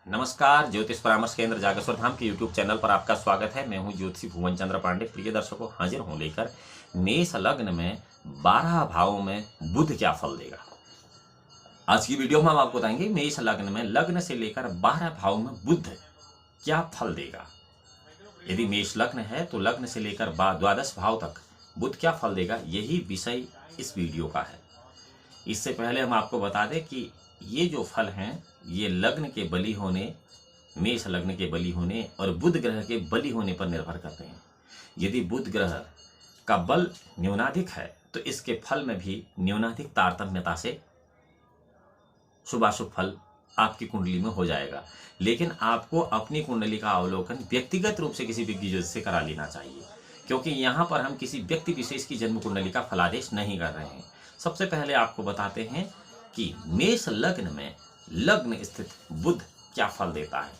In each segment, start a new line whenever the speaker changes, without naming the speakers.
नमस्कार, ज्योतिष परामर्श केंद्र जागेश्वर धाम के यूट्यूब चैनल पर आपका स्वागत है। मैं हूं ज्योतिषी भुवन चंद्र पांडे। प्रिय दर्शकों, हाजिर हूं लेकर मेष लग्न में 12 भावों में बुध क्या फल देगा। आज की वीडियो में हम आपको बताएंगे मेष लग्न में लग्न से लेकर 12 भावों में बुध क्या फल देगा। यदि मेष लग्न है तो लग्न से लेकर 12 भाव तक बुध क्या फल देगा, यही विषय इस वीडियो का है। इससे पहले हम आपको बता दें कि ये जो फल हैं ये लग्न के बली होने, मेष लग्न के बली होने और बुध ग्रह के बली होने पर निर्भर करते हैं। यदि बुध ग्रह का बल न्यूनाधिक है तो इसके फल में भी न्यूनाधिक तारतम्यता से शुभाशुभ फल आपकी कुंडली में हो जाएगा। लेकिन आपको अपनी कुंडली का अवलोकन व्यक्तिगत रूप से किसी विज्ञ ज्योतिष से करा लेना चाहिए, क्योंकि यहाँ पर हम किसी व्यक्ति विशेष की जन्म कुंडली का फलादेश नहीं कर रहे हैं। सबसे पहले आपको बताते हैं कि मेष लग्न में लग्न स्थित बुध क्या फल देता है।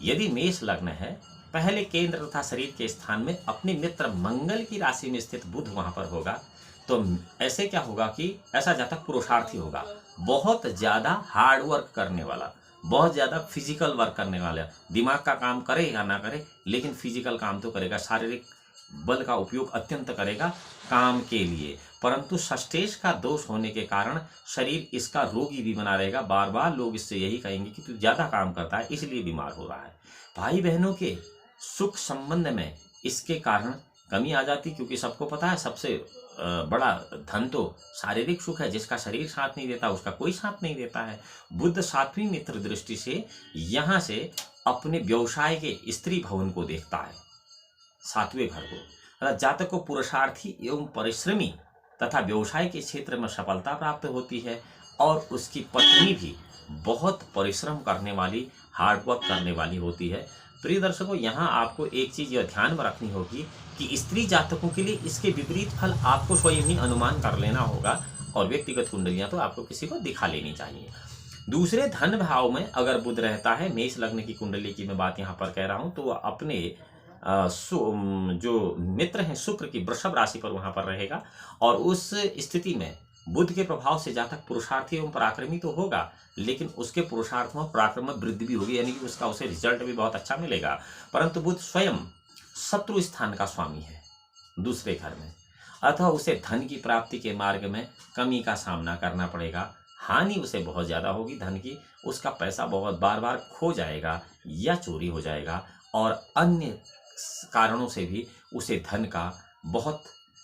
यदि मेष लग्न है, पहले केंद्र तथा शरीर के स्थान में अपने मित्र मंगल की राशि में स्थित बुध वहां पर होगा, तो ऐसे क्या होगा कि ऐसा जातक पुरुषार्थी होगा, बहुत ज्यादा हार्ड वर्क करने वाला, बहुत ज्यादा फिजिकल वर्क करने वाला। दिमाग का काम करे या ना करे, लेकिन फिजिकल काम तो करेगा, शारीरिक बल का उपयोग अत्यंत करेगा काम के लिए। परंतु षष्ठेश का दोष होने के कारण शरीर इसका रोगी भी बना रहेगा। बार बार लोग इससे यही कहेंगे कि तू ज्यादा काम करता है इसलिए बीमार हो रहा है। भाई बहनों के सुख संबंध में इसके कारण कमी आ जाती, क्योंकि सबको पता है सबसे बड़ा धन तो शारीरिक सुख है। जिसका शरीर साथ नहीं देता उसका कोई साथ नहीं देता है। बुध सातवीं मित्र दृष्टि से यहाँ से अपने व्यवसाय के स्त्री भवन को देखता है, सातवें घर को। जातक को पुरुषार्थी एवं परिश्रमी तथा व्यवसाय के क्षेत्र में सफलता प्राप्त होती है और उसकी पत्नी भी बहुत परिश्रम करने वाली, हार्डवर्क करने वाली होती है। प्रिय दर्शकों, यहाँ आपको एक चीज यह ध्यान में रखनी होगी कि स्त्री जातकों के लिए इसके विपरीत फल आपको स्वयं ही अनुमान कर लेना होगा, और व्यक्तिगत कुंडलियां तो आपको किसी को दिखा लेनी चाहिए। दूसरे धन भाव में अगर बुध रहता है, मेष लग्न की कुंडली की मैं बात यहाँ पर कह रहा हूँ, तो अपने जो मित्र हैं शुक्र की वृषभ राशि पर वहां पर रहेगा, और उस स्थिति में बुध के प्रभाव से जातक पुरुषार्थी एवं पराक्रमी तो होगा, लेकिन उसके पुरुषार्थ में पराक्रम में वृद्धि भी होगी, यानी कि उसका उसे रिजल्ट भी बहुत अच्छा मिलेगा। परंतु बुध स्वयं शत्रु स्थान का स्वामी है दूसरे घर में, अतः उसे धन की प्राप्ति के मार्ग में कमी का सामना करना पड़ेगा। हानि उसे बहुत ज्यादा होगी धन की, उसका पैसा बहुत बार बार खो जाएगा या चोरी हो जाएगा, और अन्य कारणों से भी उसे धन का बहुत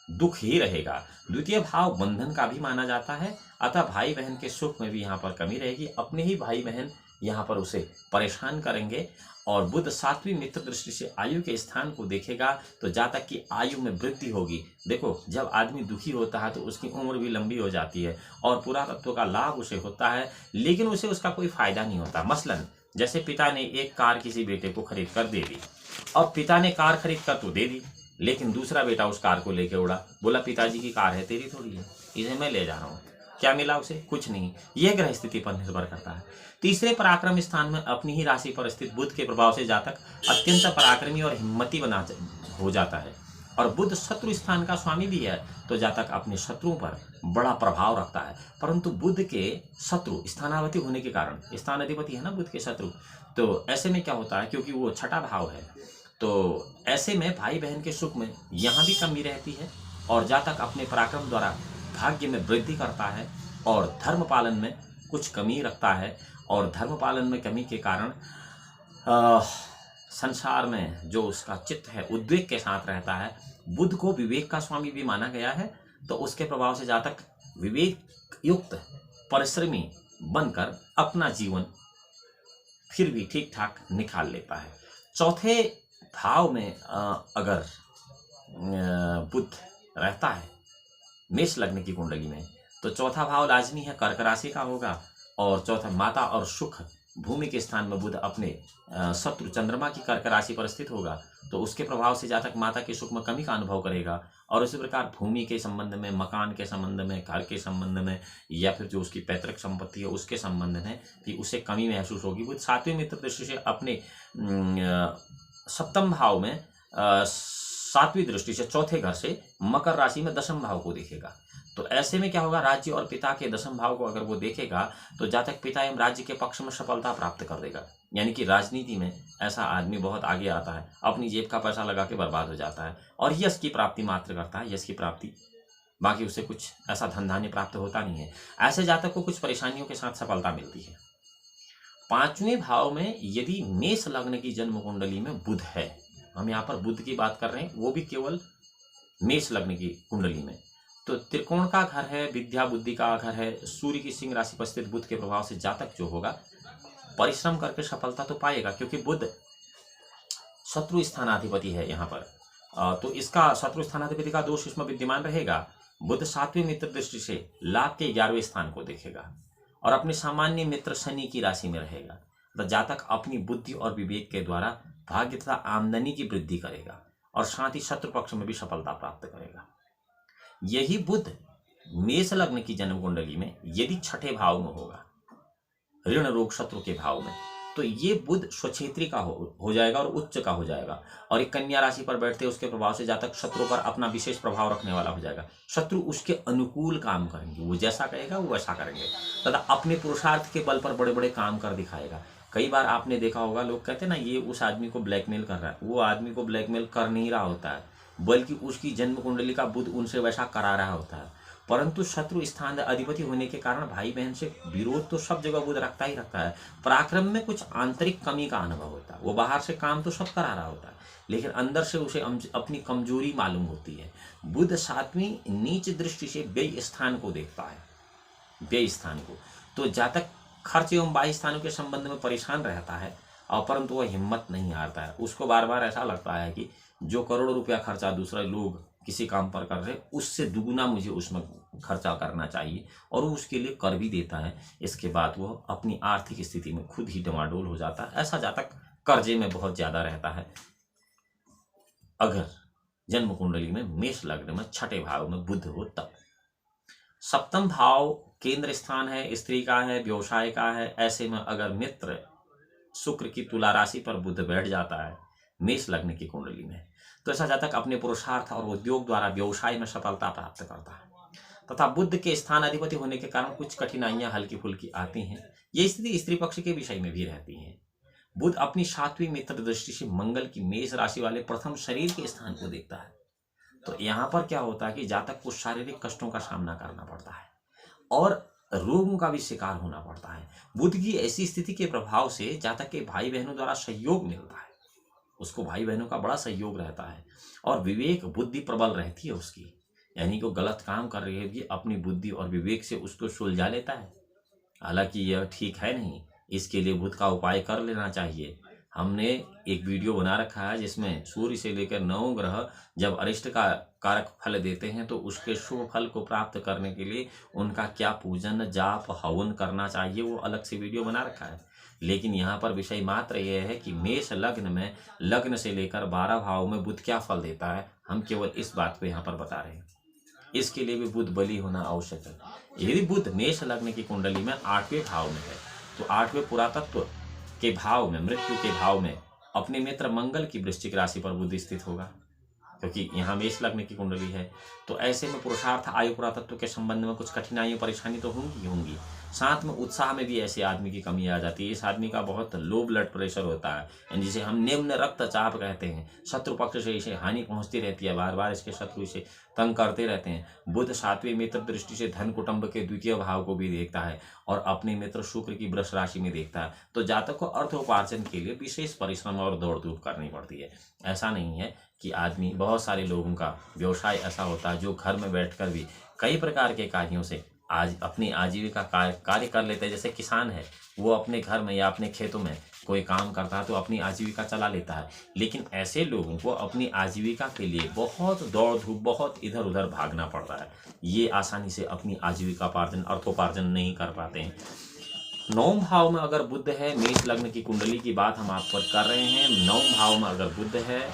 दुख ही रहेगा। द्वितीय भाव बंधन का भी माना जाता है, अतः भाई बहन के सुख में भी यहाँ पर कमी रहेगी। अपने ही भाई बहन यहाँ पर उसे परेशान करेंगे। और बुध सातवीं मित्र दृष्टि से आयु के स्थान को देखेगा, तो जातक की आयु में वृद्धि होगी। देखो, जब आदमी दुखी होता है तो उसकी उम्र भी लंबी हो जाती है और पुरातत्व का लाभ उसे होता है, लेकिन उसे उसका कोई फायदा नहीं होता। मसलन जैसे पिता ने एक कार किसी बेटे को खरीद कर दे दी, और पिता ने कार खरीद कर तो दे दी, लेकिन दूसरा बेटा उस कार को लेके उड़ा, बोला पिताजी की कार है, तेरी थोड़ी है, इसे मैं ले जा रहा हूँ। क्या मिला उसे? कुछ नहीं। यह ग्रह स्थिति पर निर्भर करता है। तीसरे पराक्रम स्थान में अपनी ही राशि पर स्थित बुध के प्रभाव से जातक अत्यंत पराक्रमी और हिम्मती हो जाता है, और बुध शत्रु स्थान का स्वामी भी है, तो जातक अपने शत्रुओं पर बड़ा प्रभाव रखता है। परंतु बुध के शत्रु स्थानाधिपति होने के कारण, स्थानाधिपति है ना बुध के शत्रु, तो ऐसे में क्या होता है, क्योंकि वो छठा भाव है, तो ऐसे में भाई बहन के सुख में यहाँ भी कमी रहती है, और जातक अपने पराक्रम द्वारा भाग्य में वृद्धि करता है और धर्म पालन में कुछ कमी रखता है। और धर्म पालन में कमी के कारण संसार में जो उसका चित्त है उद्वेग के साथ रहता है। बुध को विवेक का स्वामी भी माना गया है, तो उसके प्रभाव से जातक विवेक युक्त परिश्रमी बनकर अपना जीवन फिर भी ठीक ठाक निकाल लेता है। चौथे भाव में अगर बुध रहता है मेष लग्न की कुंडली में, तो चौथा भाव लाजमी है कर्क राशि का होगा, और चौथा माता और सुख भूमि के स्थान में बुध अपने शत्रु चंद्रमा की कर्क राशि पर स्थित होगा, तो उसके प्रभाव से जातक माता के सुख में कमी का अनुभव करेगा। और इसी प्रकार भूमि के संबंध में, मकान के संबंध में, घर के संबंध में, या फिर जो उसकी पैतृक संपत्ति है उसके संबंध में भी उसे कमी महसूस होगी। बुध सातवें मित्र दृष्टि से अपने सप्तम भाव में सातवीं दृष्टि से चौथे घर से मकर राशि में दशम भाव को देखेगा, तो ऐसे में क्या होगा, राज्य और पिता के दशम भाव को अगर वो देखेगा तो जातक पिता एवं राज्य के पक्ष में सफलता प्राप्त कर देगा। यानी कि राजनीति में ऐसा आदमी बहुत आगे आता है, अपनी जेब का पैसा लगा के बर्बाद हो जाता है और यश की प्राप्ति मात्र करता है, यश की प्राप्ति, बाकी उसे कुछ ऐसा धन धान्य प्राप्त होता नहीं है। ऐसे जातक को कुछ परेशानियों के साथ सफलता मिलती है। 5वें भाव में यदि मेष लग्न की जन्म कुंडली में बुध है, हम यहाँ पर बुध की बात कर रहे हैं, वो भी केवल मेष लग्न की कुंडली में, तो त्रिकोण का घर है, विद्या बुद्धि का घर है, सूर्य की सिंह राशि पर स्थित बुध के प्रभाव से जातक जो होगा परिश्रम करके सफलता तो पाएगा, क्योंकि बुध शत्रु स्थानाधिपति है यहाँ पर। तो इसका शत्रु स्थानाधिपति का दोष इसमें विद्यमान रहेगा। बुध 7वें मित्र दृष्टि से लाभ के 11वें स्थान को देखेगा और अपने सामान्य मित्र शनि की राशि में रहेगा। तो जातक अपनी बुद्धि और विवेक के द्वारा भाग्य तथा आमदनी की वृद्धि करेगा और साथ ही शत्रु पक्ष में भी सफलता प्राप्त करेगा। यही बुध मेष लग्न की जन्म कुंडली में यदि 6ठे भाव में होगा, ऋण रोग शत्रु के भाव में, तो ये बुध स्वक्षेत्री का हो जाएगा और उच्च का हो जाएगा। और एक कन्या राशि पर बैठते उसके प्रभाव से जातक शत्रु पर अपना विशेष प्रभाव रखने वाला हो जाएगा। शत्रु उसके अनुकूल काम करेंगे, वो जैसा कहेगा वो वैसा करेंगे तथा अपने पुरुषार्थ के बल पर बड़े बड़े काम कर दिखाएगा। कई बार आपने देखा होगा, लोग कहते हैं ना ये उस आदमी को ब्लैकमेल कर रहा है, वो आदमी को ब्लैकमेल कर नहीं रहा होता है, बल्कि उसकी जन्म कुंडली का बुध उनसे वैसा करा रहा होता है। परंतु शत्रु स्थान अधिपति होने के कारण भाई बहन से विरोध तो सब जगह बुध रखता ही रखता है। पराक्रम में कुछ आंतरिक कमी का अनुभव होता है, वो बाहर से काम तो सब करा रहा होता है, लेकिन अंदर से उसे अपनी कमजोरी मालूम होती है। बुध 7वीं नीच दृष्टि से व्यय स्थान को देखता है, व्यय स्थान को, तो जातक खर्च एवं बाह्य स्थानों के संबंध में परेशान रहता है और परंतु वह हिम्मत नहीं हारता है। उसको बार बार ऐसा लगता है कि जो करोड़ों रुपया खर्चा दूसरे लोग किसी काम पर कर रहे, उससे दुगुना मुझे उसमें खर्चा करना चाहिए, और वो उसके लिए कर भी देता है। इसके बाद वह अपनी आर्थिक स्थिति में खुद ही डमाडोल हो जाता है। ऐसा जातक कर्जे में बहुत ज्यादा रहता है अगर जन्म कुंडली में मेष लग्न में 6ठे भाव में बुध हो तब। 7वां भाव केंद्र स्थान है, स्त्री का है, व्यवसाय का है। ऐसे में अगर मित्र शुक्र की तुला राशि पर बुध बैठ जाता है मेष लग्न की कुंडली में, तो ऐसा जातक अपने पुरुषार्थ और उद्योग द्वारा व्यवसाय में सफलता प्राप्त करता है तथा बुध के स्थान अधिपति होने के कारण कुछ कठिनाइयां हल्की फुल्की आती हैं। ये स्थिति स्त्री पक्ष के विषय में भी रहती है। बुध अपनी 7वीं मित्र दृष्टि से मंगल की मेष राशि वाले प्रथम शरीर के स्थान को देखता है, तो यहाँ पर क्या होता है कि जातक को शारीरिक कष्टों का सामना करना पड़ता है और रोगों का भी शिकार होना पड़ता है। बुध की ऐसी स्थिति के प्रभाव से जातक के भाई बहनों द्वारा सहयोग मिलता है, उसको भाई बहनों का बड़ा सहयोग रहता है और विवेक बुद्धि प्रबल रहती है उसकी, यानी कि वो गलत काम कर रही है कि अपनी बुद्धि और विवेक से उसको सुलझा लेता है। हालांकि यह ठीक है नहीं, इसके लिए बुध का उपाय कर लेना चाहिए। हमने एक वीडियो बना रखा है जिसमें सूर्य से लेकर 9 ग्रह जब अरिष्ट का कारक फल देते हैं तो उसके शुभ फल को प्राप्त करने के लिए उनका क्या पूजन जाप हवन करना चाहिए, वो अलग से वीडियो बना रखा है। लेकिन यहाँ पर विषय मात्र यह है कि मेष लग्न में लग्न से लेकर 12 भाव में बुध क्या फल देता है, हम केवल इस बात को यहाँ पर बता रहे हैं। इसके लिए भी बुध बली होना आवश्यक है। यदि बुध मेष लग्न की कुंडली में 8वें भाव में है तो 8वें पुरातत्व के भाव में, मृत्यु के भाव में अपने मित्र मंगल की वृश्चिक राशि पर बुध स्थित होगा, क्योंकि यहाँ मेष लग्न की कुंडली है। तो ऐसे में पुरुषार्थ आयु पुरातत्व के संबंध में कुछ कठिनाइयां परेशानी तो होंगी, साथ में उत्साह में भी ऐसे आदमी की कमी आ जाती है। इस आदमी का बहुत लो ब्लड प्रेशर होता है, जिसे हम निम्न रक्तचाप कहते हैं। शत्रु पक्ष से इसे हानि पहुंचती रहती है, बार बार इसके शत्रु इसे तंग करते रहते हैं। बुध 7वें मित्र दृष्टि से धन कुटुंब के द्वितीय भाव को भी देखता है और अपने मित्र शुक्र की वृष राशि में देखता है। तो जातक को अर्थोपार्जन के लिए विशेष परिश्रम और दौड़ धूप करनी पड़ती है। ऐसा नहीं है कि आदमी, बहुत सारे लोगों का व्यवसाय ऐसा होता है जो घर में बैठकर भी कई प्रकार के कार्यों से आज अपनी आजीविका कार्य कर लेते हैं। जैसे किसान है, वो अपने घर में या अपने खेतों में कोई काम करता है तो अपनी आजीविका चला लेता है। लेकिन ऐसे लोगों को अपनी आजीविका के लिए बहुत दौड़ धूप, बहुत इधर उधर भागना पड़ता है। ये आसानी से अपनी आजीविका पार्जन, अर्थोपार्जन नहीं कर पाते हैं। 9वें भाव में अगर बुध है, मेष लग्न की कुंडली की बात हम आप पर कर रहे हैं। 9वें भाव में अगर बुध है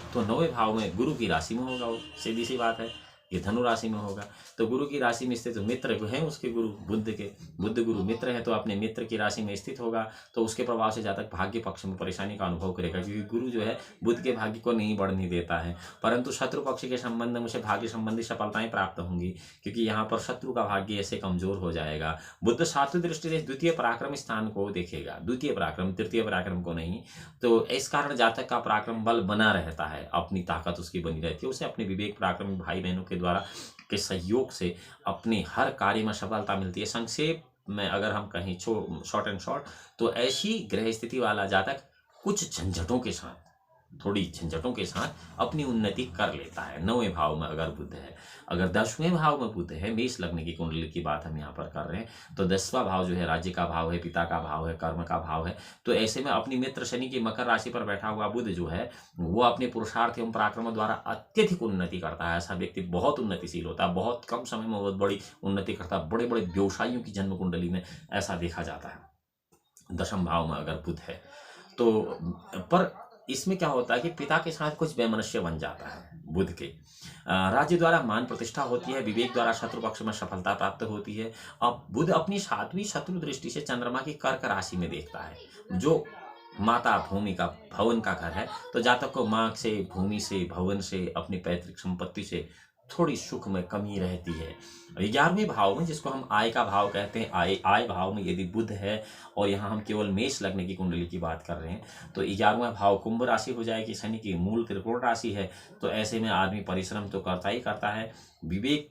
तो 9वें भाव में गुरु की राशि में होगा, वो सीधी सी बात है। ये धनु राशि में होगा। तो गुरु की राशि में स्थित मित्र हैं उसके गुरु बुध के, बुध गुरु मित्र है तो अपने मित्र की राशि में स्थित होगा, तो उसके प्रभाव से जातक भाग्य पक्ष में परेशानी का अनुभव करेगा, क्योंकि गुरु जो है बुध के भाग्य को नहीं बढ़ने देता है। परंतु शत्रु पक्ष के संबंध में उसे भाग्य संबंधी सफलताएं प्राप्त होंगी, क्योंकि यहाँ पर शत्रु का भाग्य ऐसे कमजोर हो जाएगा। बुध सातवीं दृष्टि से द्वितीय पराक्रम स्थान को देखेगा, द्वितीय पराक्रम, तृतीय पराक्रम को नहीं। तो इस कारण जातक का पराक्रम बल बना रहता है, अपनी ताकत उसकी बनी रहती है, उसे अपने विवेक पराक्रमी भाई बहनों के द्वारा के सहयोग से अपने हर कार्य में सफलता मिलती है। संक्षेप में अगर हम कहें शॉर्ट एंड शॉर्ट, तो ऐसी ग्रह स्थिति वाला जातक कुछ झंझटों के साथ, थोड़ी झंझटों के साथ अपनी उन्नति कर लेता है। 9वें भाव में अगर बुध है, अगर 10वें भाव में बुध है, मेष लग्न की कुंडली की बात हम यहाँ पर कर रहे हैं, तो 10वां भाव जो है राज्य का भाव है, पिता का भाव है, कर्म का भाव है। तो ऐसे में अपनी मित्र शनि की मकर राशि पर बैठा हुआ बुध जो है वो अपने पुरुषार्थ एवं पराक्रम द्वारा अत्यधिक उन्नति करता है। ऐसा व्यक्ति बहुत उन्नतिशील होता है, बहुत कम समय में बहुत बड़ी उन्नति करता है। बड़े बड़े व्यवसायियों की जन्म कुंडली में ऐसा देखा जाता है 10वें भाव में अगर बुध है तो। पर इसमें क्या होता है कि पिता के साथ कुछ वैमनस्य बन जाता है बुध के। राज्य द्वारा मान प्रतिष्ठा होती है, विवेक द्वारा शत्रु पक्ष में सफलता प्राप्त होती है। अब बुध अपनी 7वीं शत्रु दृष्टि से चंद्रमा की कर्क राशि में देखता है, जो माता भूमि का भवन का घर है। तो जातक को माँ से, भूमि से, भवन से, अपनी पैतृक संपत्ति से थोड़ी सुख में कमी रहती है। 11वें भाव में, जिसको हम आय का भाव कहते हैं, आय भाव में यदि बुध है, और यहाँ हम केवल मेष लग्न की कुंडली की बात कर रहे हैं, तो 11वां भाव कुंभ राशि हो जाएगी, शनि की मूल त्रिकोण राशि है। तो ऐसे में आदमी परिश्रम तो करता ही करता है, विवेक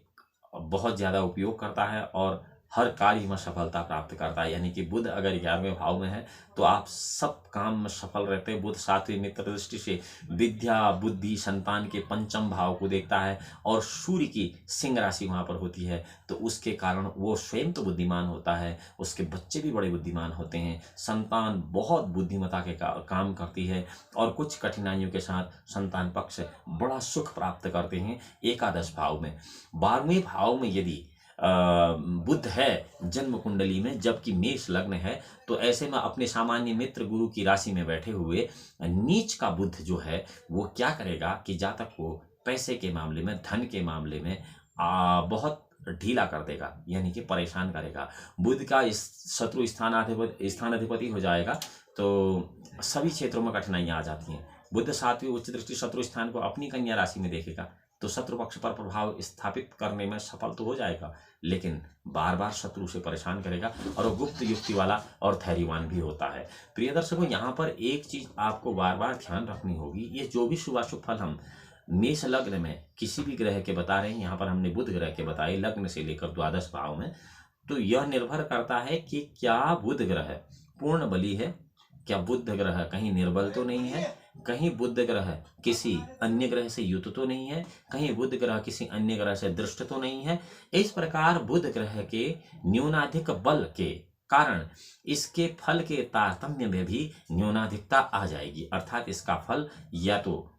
बहुत ज़्यादा उपयोग करता है और हर कार्य में सफलता प्राप्त करता है। यानी कि बुध अगर 11वें भाव में है तो आप सब काम में सफल रहते हैं। बुध 7वीं मित्र दृष्टि से विद्या, बुद्धि, संतान के 5म भाव को देखता है, और सूर्य की सिंह राशि वहाँ पर होती है, तो उसके कारण वो स्वयं तो बुद्धिमान होता है, उसके बच्चे भी बड़े बुद्धिमान होते हैं, संतान बहुत बुद्धिमता के काम करती है, और कुछ कठिनाइयों के साथ संतान पक्ष बड़ा सुख प्राप्त करते हैं। एकादश भाव में, 12वें भाव में यदि बुध है जन्म कुंडली में, जबकि मेष लग्न है, तो ऐसे में अपने सामान्य मित्र गुरु की राशि में बैठे हुए नीच का बुध जो है वो क्या करेगा कि जातक को पैसे के मामले में, धन के मामले में बहुत ढीला कर देगा, यानी कि परेशान करेगा। बुध का इस शत्रु स्थानाधिपति हो जाएगा, तो सभी क्षेत्रों में कठिनाइयां आ जाती हैं। बुध 7वीं उच्च दृष्टि शत्रु स्थान को अपनी कन्या राशि में देखेगा, तो शत्रु पक्ष पर प्रभाव स्थापित करने में सफल तो हो जाएगा, लेकिन बार बार शत्रु से परेशान करेगा, और वो गुप्त युक्ति वाला और धैर्यवान भी होता है। प्रिय दर्शकों, यहाँ पर एक चीज आपको बार बार ध्यान रखनी होगी, ये जो भी शुभाशुभ फल हम मेष लग्न में किसी भी ग्रह के बता रहे हैं, यहाँ पर हमने बुध ग्रह के बताए लग्न से लेकर द्वादश भाव में, तो यह निर्भर करता है कि क्या बुध ग्रह पूर्ण बली है, क्या बुध ग्रह कहीं निर्बल तो नहीं है, कहीं बुध ग्रह किसी अन्य ग्रह से युत तो नहीं है, कहीं बुध ग्रह किसी अन्य ग्रह से दृष्ट तो नहीं है। इस प्रकार बुध ग्रह के न्यूनाधिक बल के कारण इसके फल के तारतम्य में भी न्यूनाधिकता आ जाएगी, अर्थात इसका फल या तो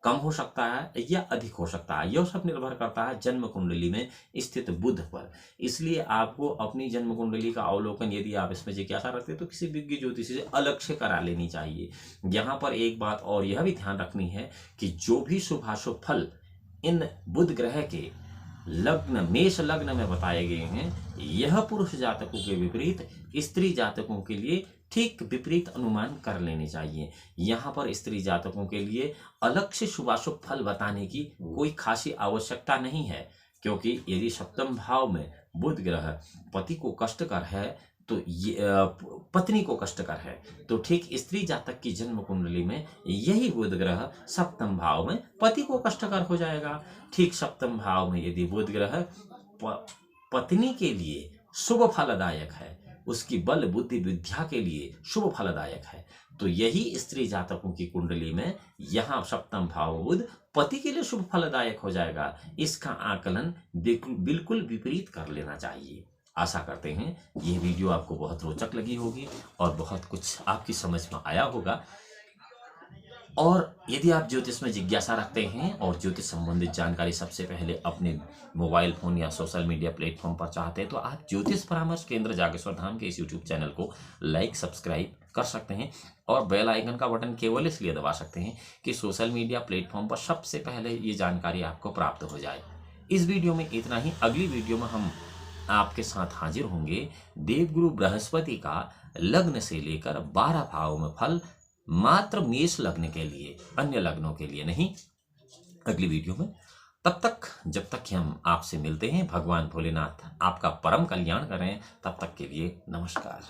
कम हो सकता है या अधिक हो सकता है। यह सब निर्भर करता है जन्म कुंडली में स्थित बुध पर। इसलिए आपको अपनी जन्म कुंडली का अवलोकन, यदि आप इसमें जिज्ञासा रखते हैं, तो किसी विज्ञ ज्योतिषी से अलग से करा लेनी चाहिए। यहाँ पर एक बात और यह भी ध्यान रखनी है कि जो भी शुभाशुभ फल इन बुध ग्रह के लग्न, मेष लग्न में बताए गए हैं, यह पुरुष जातकों के विपरीत स्त्री जातकों के लिए ठीक विपरीत अनुमान कर लेने चाहिए। यहाँ पर स्त्री जातकों के लिए अलग से शुभाशुभ फल बताने की कोई खासी आवश्यकता नहीं है, क्योंकि यदि 7वें भाव में बुध ग्रह पति को कष्टकर है, तो ये पत्नी को कष्टकर है, तो ठीक स्त्री जातक की जन्म कुंडली में यही बुध ग्रह 7वें भाव में पति को कष्टकर हो जाएगा। ठीक 7वें भाव में यदि बुध ग्रह पत्नी के लिए शुभ फलदायक है, उसकी बल बुद्धि विद्या के लिए शुभ फलदायक है, तो यही स्त्री जातकों की कुंडली में यहाँ 7वें भाव बुध पति के लिए शुभ फलदायक हो जाएगा। इसका आकलन बिल्कुल विपरीत कर लेना चाहिए। आशा करते हैं ये वीडियो आपको बहुत रोचक लगी होगी और बहुत कुछ आपकी समझ में आया होगा। और यदि आप ज्योतिष में जिज्ञासा रखते हैं और ज्योतिष संबंधित जानकारी सबसे पहले अपने मोबाइल फोन या सोशल मीडिया प्लेटफॉर्म पर चाहते हैं, तो आप ज्योतिष परामर्श केंद्र जागेश्वर धाम के इस यूट्यूब चैनल को लाइक, सब्सक्राइब कर सकते हैं, और बेल आइकन का बटन केवल इसलिए दबा सकते हैं कि सोशल मीडिया प्लेटफॉर्म पर सबसे पहले ये जानकारी आपको प्राप्त हो जाए। इस वीडियो में इतना ही। अगली वीडियो में हम आपके साथ हाजिर होंगे देवगुरु बृहस्पति का लग्न से लेकर 12 भावों में फल, मात्र मेष लग्न के लिए, अन्य लग्नों के लिए नहीं, अगली वीडियो में। तब तक, जब तक कि हम आपसे मिलते हैं, भगवान भोलेनाथ आपका परम कल्याण करें। तब तक के लिए नमस्कार।